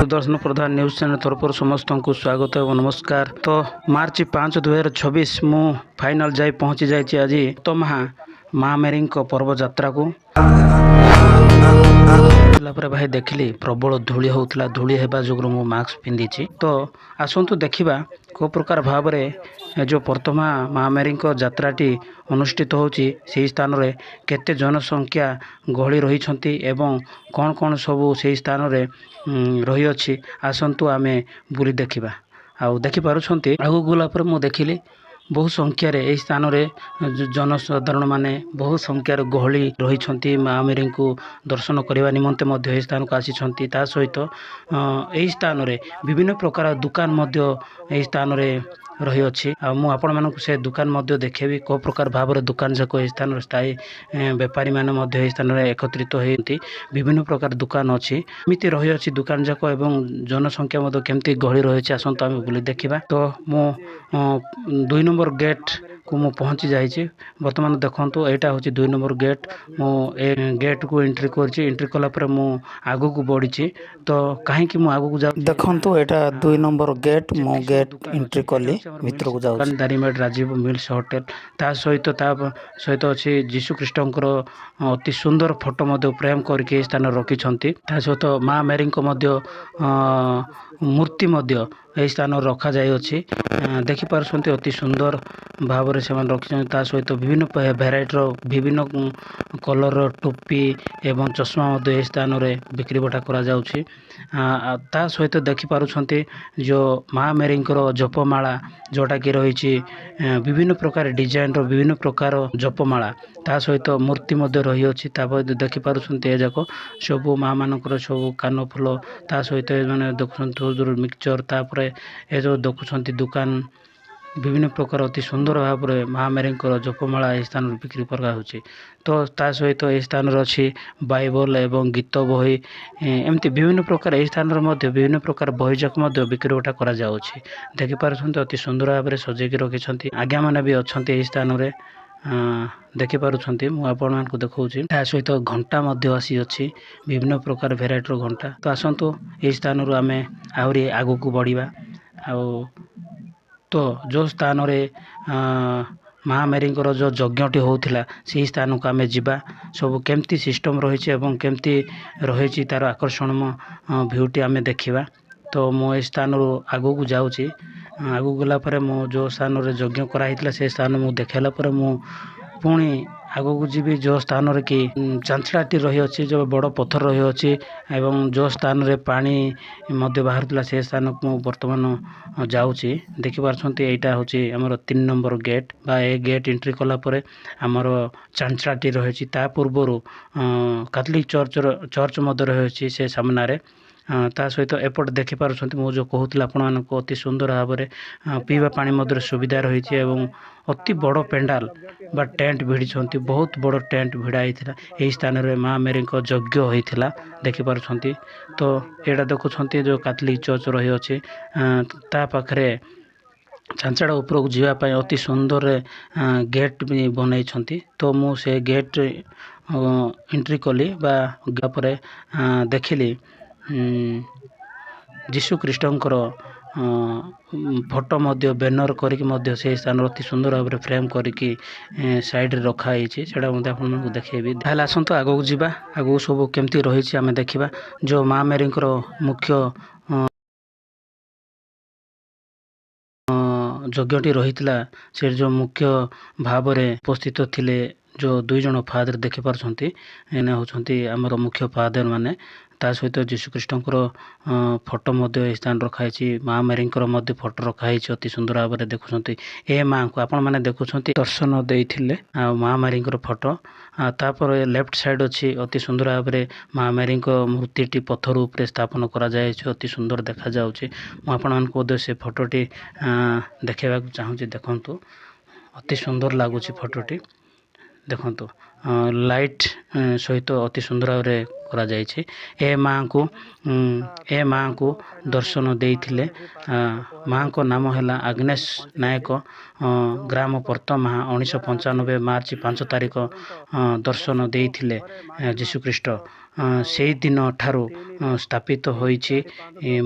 सुदर्शन प्रधान news channel तरफ समस्त को स्वागत और नमस्कार। तो मार्च 5 2026 मु फाइनल जाई पहुंची जाइए आज तो माँ मेरी पर्व यात्रा को भाई देखिली प्रबल धूली होता धूली होगा जो मु मास्क पिंधि तो आसतु देखा को प्रकार भाव जो प्रथमा माँ मेरी यात्राटी अनुष्ठित होची से स्थान रे केते जनसंख्या गहली रही एवं कौन कौन सबू से स्थान रे रही अछि आसतु आमे बुली देखा आउ देखिपुंट आगू गला मु देखिली बहु संख्यार यही स्थान में जनसाधारण माने बहु संख्यार गहली रही माँ मेरी को दर्शन करने निमंते यही स्थान को आसी सहित यही स्थान में विभिन्न प्रकार दुकान यही स्थान में रही अच्छी आपण मानक से दुकान देखेबी को प्रकार भाव दुकान जाक स्थान स्थायी बेपारी मैंने स्थान में एकत्रित होती विभिन्न प्रकार दुकान अच्छी एमती रही अच्छी दुकान जाक एवं जनसंख्या केमती गहली रही आसतु आम बुली देखा तो मु 2 नंबर गेट को मु पहुँची जाइए बर्तमान देखु यहाँ हूँ 2 नंबर गेट मु गेट को एंट्री कर कलापर मु आगू को बढ़ी तो कहीं मु आगू को जा देखु यहाँ 2 नंबर गेट मु गेट एंट्री कली भीतर को जाऊँ दारिमेड राजीव मिल्स होटेल ता सहित अच्छी जीशु ख्रीष्टर अति सुंदर फोटो फ्रेम करके स्थान रखी सहित माँ मेरी मूर्ति यही स्थान रखा जाइए देखिपुंट अति सुंदर भाव से रखी सहित विभिन्न भेराइटर विभिन्न कलर टोपी एवं चश्मा यही स्थान में बिक्री बटा करा सहित देखिपुंट जो माँ मेरी जपमाला जोटा कि रही विभिन्न प्रकार डिजाइन विभिन्न प्रकार जपमाला ता सहित मूर्ति रही अच्छी देखिपुंट ए जाक सब माँ मानकर सब कान फुल ता सहित मैंने देखुं मिक्सचर तापर ये जो देखुं दुकान विभिन्न प्रकार अति सुंदर भाव में माँ मेरी जपमाला यह स्थान बिक्री करा तो ता सहित यह स्थान अच्छी बाइबल एवं गीत बही एमती विभिन्न प्रकार यह स्थान विभिन्न प्रकार बही जाक बिक्री बटा करा देखिपुंट अति सुंदर भाव में सजेकी रखी आज्ञा मैंने भी अच्छा यही स्थान में देखिपुंट मुझे देखा सहित घंटा आसी अच्छी विभिन्न प्रकार भेराइटर घंटा तो आसतु यही स्थान आम आहरी आगू को बढ़िया तो जो स्थान रे माँ मेरी जो यज्ञटी होता से स्थान को आम जा सब केमती सिस्टम रही है केमती रही तार आकर्षण भ्यूटी आम देखा तो मो स्थान आगू को जाऊँगी आगू गलापर मो जो स्थान रे यज्ञ कराई से स्थान मुझे देखाला मु पुणी आगू को जी जो स्थान रे कि चांचड़ाटी रही अच्छी जो बड़ पत्थर रही अच्छी एवं जो स्थान रे पानी बाहर से स्थान को बर्तमान जाऊँगी देखिपुंट यहाँ हूँ आमर 3 नंबर गेट बा ए गेट एंट्री कलापर आमर चांचड़ाटी रही पूर्वर कैथोलिक चर्च रही से सामने ता सहित एपट देखिपुंट मुझे कहूला आपण अति सुंदर भाव में पीवा पानी सुविधा रही अति बड़ पेंडाल बा टेंट भिड़ी बहुत बड़ टेंट भिड़ाई यही स्थान में माँ मेरी यज्ञ होता देखिपुंट तो यहाँ देखुं जो कैथोलिक चर्च रही अच्छी पाखे चांचड़ा उपरक जावाई अति सुंदर गेट भी बनई तो मुझे गेट एंट्री कली बापर देखिली जीशु ख्रीष्टर फोटो बैनर करके से स्थान अति सुंदर भाव में फ्रेम करके साइड रखाई आपको देखेबी आसतु आगू जावा आगू सब केमती रही आम देखा जो माँ मेरी मुख्य यज्ञटी रही से जो मुख्य भाव में उपस्थित थिले जो 2 जन फादर देखिपुंट एने होती आमर मुख्य फादर माने ता सहित जीशु ख्रीष्टर फोटो स्थान रखाई माँ मेरी फोटो रखाई अति सुंदर भाव में देखुं ए माँ को आपण मैंने देखुं दर्शन देते माँ मेरी फोटो तापर लेफ्ट साइड अच्छी अति सुंदर भाव में माँ मेरी मूर्ति पत्थर उपरे स्थापन करा जाए अति सुंदर देखा जाउछि आपण से फोटोटी देखा चाहूँ देखु अति सुंदर लगुच फोटोटी देखु लाइट सहित अति सुंदर भाव में करा जाइए ए माँ को दर्शन देते माँ को नाम है आग्नेस नायक ग्राम परतमा 1995 मार्च 5 तारिख दर्शन देते जीशु ख्रीष्ट ସେହି ଦିନ ଠାରୁ ସ୍ଥାପିତ ହୋଇଛି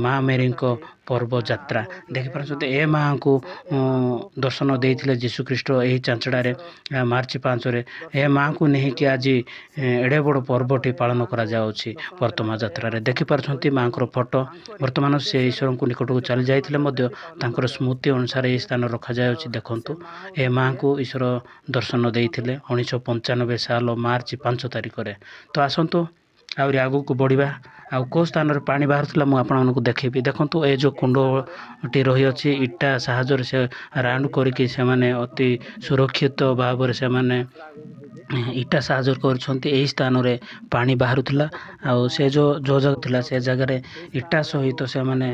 ମା ମେରୀଙ୍କ ପର୍ବଯାତ୍ରା। ଦେଖିପାରୁଛନ୍ତି ଏ ମାଆଙ୍କୁ ଦର୍ଶନ ଦେଇଥିଲେ ଯୀଶୁଖ୍ରୀଷ୍ଟ ଏହି ଚାଞ୍ଚଡ଼ାରେ ମାର୍ଚ୍ଚ 5ରେ। ଏ ମାଆଙ୍କୁ ନେଇକି ଆଜି ଏଡ଼େ ବଡ଼ ପର୍ବଟି ପାଳନ କରାଯାଉଛି ବର୍ତ୍ତମାନ ଯାତ୍ରାରେ। ଦେଖିପାରୁଛନ୍ତି ମାଆଙ୍କର ଫଟୋ। ବର୍ତ୍ତମାନ ସେ ଈଶ୍ୱରଙ୍କୁ ନିକଟକୁ ଚାଲି ଯାଇଥିଲେ ମଧ୍ୟ ତାଙ୍କର ସ୍ମୃତି ଅନୁସାରେ ଏହି ସ୍ଥାନ ରଖାଯାଉଛି। ଦେଖନ୍ତୁ ଏ ମାଆଙ୍କୁ ଈଶ୍ୱର ଦର୍ଶନ ଦେଇଥିଲେ 1995 ସାଲ ମାର୍ଚ୍ଚ 5 ତାରିଖରେ। ତ ଆସନ୍ତୁ ଆହୁରି ଆଗକୁ ବଢ଼ିବା। ଆଉ କେଉଁ ସ୍ଥାନରେ ପାଣି ବାହାରୁଥିଲା ମୁଁ ଆପଣମାନଙ୍କୁ ଦେଖେଇବି। ଦେଖନ୍ତୁ ଏ ଯେଉଁ କୁଣ୍ଡଟି ରହିଅଛି ଇଟା ସାହାଯ୍ୟରେ ସେ ରାଉଣ୍ଡ କରିକି ସେମାନେ ଅତି ସୁରକ୍ଷିତ ଭାବରେ ସେମାନେ ଇଟା ସାହାଯ୍ୟ କରିଛନ୍ତି। ଏହି ସ୍ଥାନରେ ପାଣି ବାହାରୁଥିଲା ଆଉ ସେ ଯେଉଁ ଜାଗା ଥିଲା ସେ ଜାଗାରେ ଇଟା ସହିତ ସେମାନେ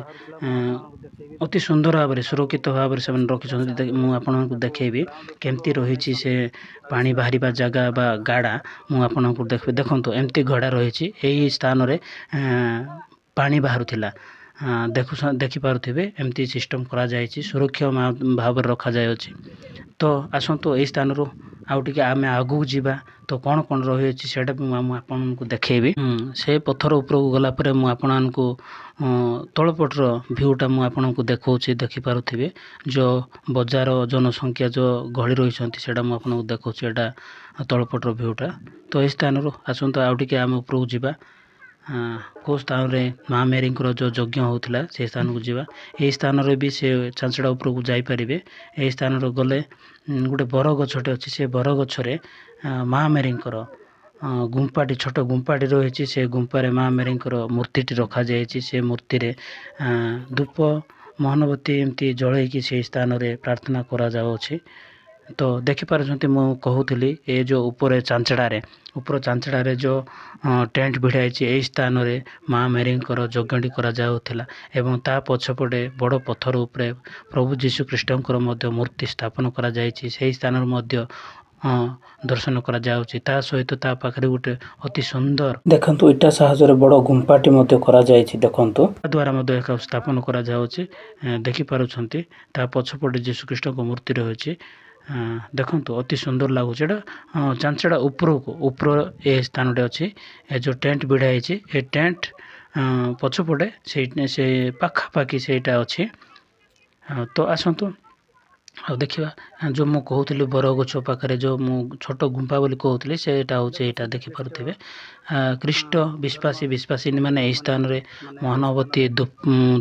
ଅତି ସୁନ୍ଦର ଭାବରେ ସୁରକ୍ଷିତ ଭାବରେ ସେମାନେ ରଖିଛନ୍ତି। ମୁଁ ଆପଣଙ୍କୁ ଦେଖେଇବି କେମିତି ରହିଛି ସେ ପାଣି ବାହାରିବା ଜାଗା ବା ଗାଡ଼ା। ମୁଁ ଆପଣଙ୍କୁ ଦେଖନ୍ତୁ ଏମିତି ଗଡ଼ା ରହିଛି। ଏହି ସ୍ଥାନରେ ପାଣି ବାହାରୁଥିଲା। ଦେଖିପାରୁଥିବେ ଏମିତି ସିଷ୍ଟମ୍ କରାଯାଇଛି, ସୁରକ୍ଷା ଭାବରେ ରଖାଯାଇଅଛି। ତ ଆସନ୍ତୁ ଏହି ସ୍ଥାନରୁ ଆଉ ଟିକେ ଆମେ ଆଗକୁ ଯିବା। ତ କ'ଣ ରହିଅଛି ସେଇଟା ବି ମୁଁ ଆପଣଙ୍କୁ ଦେଖେଇବି। ସେ ପଥର ଉପରକୁ ଗଲା ପରେ ମୁଁ ଆପଣଙ୍କୁ ତଳପଟର ଭ୍ୟୁଟା ମୁଁ ଆପଣଙ୍କୁ ଦେଖାଉଛି। ଦେଖିପାରୁଥିବେ ଯେଉଁ ବଜାର ଜନସଂଖ୍ୟା ଯେଉଁ ଗହଳି ରହିଛନ୍ତି ସେଇଟା ମୁଁ ଆପଣଙ୍କୁ ଦେଖାଉଛି। ଏଇଟା ତଳପଟର ଭ୍ୟୁଟା। ତ ଏହି ସ୍ଥାନରୁ ଆସନ୍ତୁ ଆଉ ଟିକେ ଆମେ ଉପରକୁ ଯିବା। କେଉଁ ସ୍ଥାନରେ ମା ମେରୀଙ୍କର ଯେଉଁ ଯଜ୍ଞ ହେଉଥିଲା ସେହି ସ୍ଥାନକୁ ଯିବା। ଏହି ସ୍ଥାନରେ ବି ସେ ଚାଞ୍ଚଡ଼ା ଉପରକୁ ଯାଇପାରିବେ। ଏହି ସ୍ଥାନରେ ଗଲେ ଗୋଟେ ବରଗଛଟେ ଅଛି। ସେ ବରଗଛରେ ମା ମେରୀଙ୍କର ଗୁମ୍ପାଟି ଛୋଟ ଗୁମ୍ପାଟି ରହିଛି। ସେ ଗୁମ୍ପାରେ ମା ମେରୀଙ୍କର ମୂର୍ତ୍ତିଟି ରଖାଯାଇଛି। ସେ ମୂର୍ତ୍ତିରେ ଧୂପ ମହମବତୀ ଏମିତି ଜଳେଇକି ସେହି ସ୍ଥାନରେ ପ୍ରାର୍ଥନା କରାଯାଉଅଛି। ତ ଦେଖିପାରୁଛନ୍ତି ମୁଁ କହୁଥିଲି ଏ ଯେଉଁ ଉପର ଚାଞ୍ଚଡ଼ାରେ ଯେଉଁ ଟେଣ୍ଟ ଭିଡ଼ା ହେଇଛି ଏହି ସ୍ଥାନରେ ମା ମେରୀଙ୍କର ଯଜ୍ଞଟି କରାଯାଉଥିଲା ଏବଂ ତା ପଛପଟେ ବଡ଼ ପଥର ଉପରେ ପ୍ରଭୁ ଯୀଶୁଖ୍ରୀଷ୍ଟଙ୍କର ମଧ୍ୟ ମୂର୍ତ୍ତି ସ୍ଥାପନ କରାଯାଇଛି। ସେହି ସ୍ଥାନରେ ମଧ୍ୟ ଦର୍ଶନ କରାଯାଉଛି। ତା ସହିତ ତା ପାଖରେ ଗୋଟେ ଅତି ସୁନ୍ଦର ଦେଖନ୍ତୁ ଇଟା ସାହାଯ୍ୟରେ ବଡ଼ ଗୁମ୍ପାଟି ମଧ୍ୟ କରାଯାଇଛି। ଦେଖନ୍ତୁ ତା ଦ୍ୱାରା ମଧ୍ୟ ଏକ ସ୍ଥାପନ କରାଯାଉଛି। ଦେଖିପାରୁଛନ୍ତି ତା ପଛପଟେ ଯୀଶୁଖ୍ରୀଷ୍ଟଙ୍କ ମୂର୍ତ୍ତି ରହିଛି। ଦେଖନ୍ତୁ ଅତି ସୁନ୍ଦର ଲାଗୁଛି। ଏଇଟା ଚାଞ୍ଚଡ଼ା ଉପର ଏ ସ୍ଥାନଟେ ଅଛି। ଏ ଯେଉଁ ଟେଣ୍ଟ ଭିଡ଼ା ହେଇଛି ଏ ଟେଣ୍ଟ ପଛପଟେ ସେ ପାଖାପାଖି ସେଇଟା ଅଛି। ତ ଆସନ୍ତୁ ଆଉ ଦେଖିବା ଯେଉଁ ମୁଁ କହୁଥିଲି ବରଗଛ ପାଖରେ ଯେଉଁ ମୁଁ ଛୋଟ ଗୁମ୍ଫା ବୋଲି କହୁଥିଲି ସେଇଟା ହେଉଛି ଏଇଟା। ଦେଖିପାରୁଥିବେ ଖ୍ରୀଷ୍ଟ ବିଶ୍ୱାସୀ ମାନେ ଏହି ସ୍ଥାନରେ ମହମବତୀ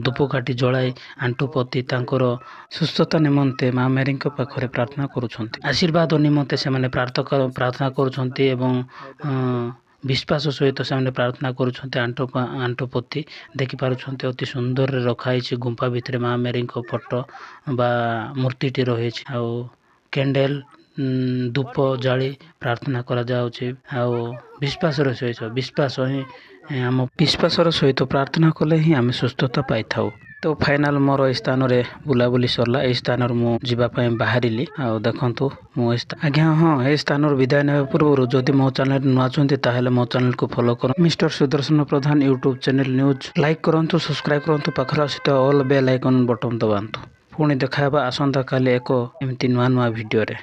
ଧୂପକାଠି ଜଳାଇ ଆଣ୍ଠୁ ପୋତି ତାଙ୍କର ସୁସ୍ଥତା ନିମନ୍ତେ ମା ମେରୀଙ୍କ ପାଖରେ ପ୍ରାର୍ଥନା କରୁଛନ୍ତି। ଆଶୀର୍ବାଦ ନିମନ୍ତେ ସେମାନେ ପ୍ରାର୍ଥନା କରୁଛନ୍ତି ଏବଂ ବିଶ୍ୱାସ ସହିତ ସେମାନେ ପ୍ରାର୍ଥନା କରୁଛନ୍ତି ଆଣ୍ଠୁ ପୋତି। ଦେଖିପାରୁଛନ୍ତି ଅତି ସୁନ୍ଦରରେ ରଖାହେଇଛି। ଗୁମ୍ଫା ଭିତରେ ମା ମେରୀଙ୍କ ଫଟୋ ବା ମୂର୍ତ୍ତିଟି ରହିଛି ଆଉ କ୍ୟାଣ୍ଡେଲ ଧୂପ ଜାଳି ପ୍ରାର୍ଥନା କରାଯାଉଛି। ଆଉ ବିଶ୍ୱାସର ସହିତ ପ୍ରାର୍ଥନା କଲେ ହିଁ ଆମେ ସୁସ୍ଥତା ପାଇଥାଉ। ତ ଫାଇନାଲ ମୋର ଏହି ସ୍ଥାନରେ ବୁଲାବୁଲି ସରିଲା। ଏହି ସ୍ଥାନରୁ ମୁଁ ଯିବା ପାଇଁ ବାହାରିଲି। ଆଉ ଦେଖନ୍ତୁ ମୁଁ ଆଜ୍ଞା ଏହି ସ୍ଥାନରୁ ବିଦାୟ ନେବା ପୂର୍ବରୁ ଯଦି ମୋ ଚ୍ୟାନେଲ ନୂଆ ଅଛନ୍ତି ତାହେଲେ ମୋ ଚ୍ୟାନେଲକୁ ଫଲୋ କରନ୍ତୁ। ମିଷ୍ଟର ସୁଦର୍ଶନ ପ୍ରଧାନ ୟୁଟ୍ୟୁବ୍ ଚ୍ୟାନେଲ ନ୍ୟୁଜ୍ ଲାଇକ୍ କରନ୍ତୁ, ସବସ୍କ୍ରାଇବ୍ କରନ୍ତୁ, ପାଖରେ ଆସୁଥିବା ଅଲ୍ ବେଲ୍ ଆଇକନ୍ ବଟନ୍ ଦବାନ୍ତୁ। ପୁଣି ଦେଖା ହେବା ଆସନ୍ତାକାଲି ଏକ ଏମିତି ନୂଆ ଭିଡ଼ିଓରେ।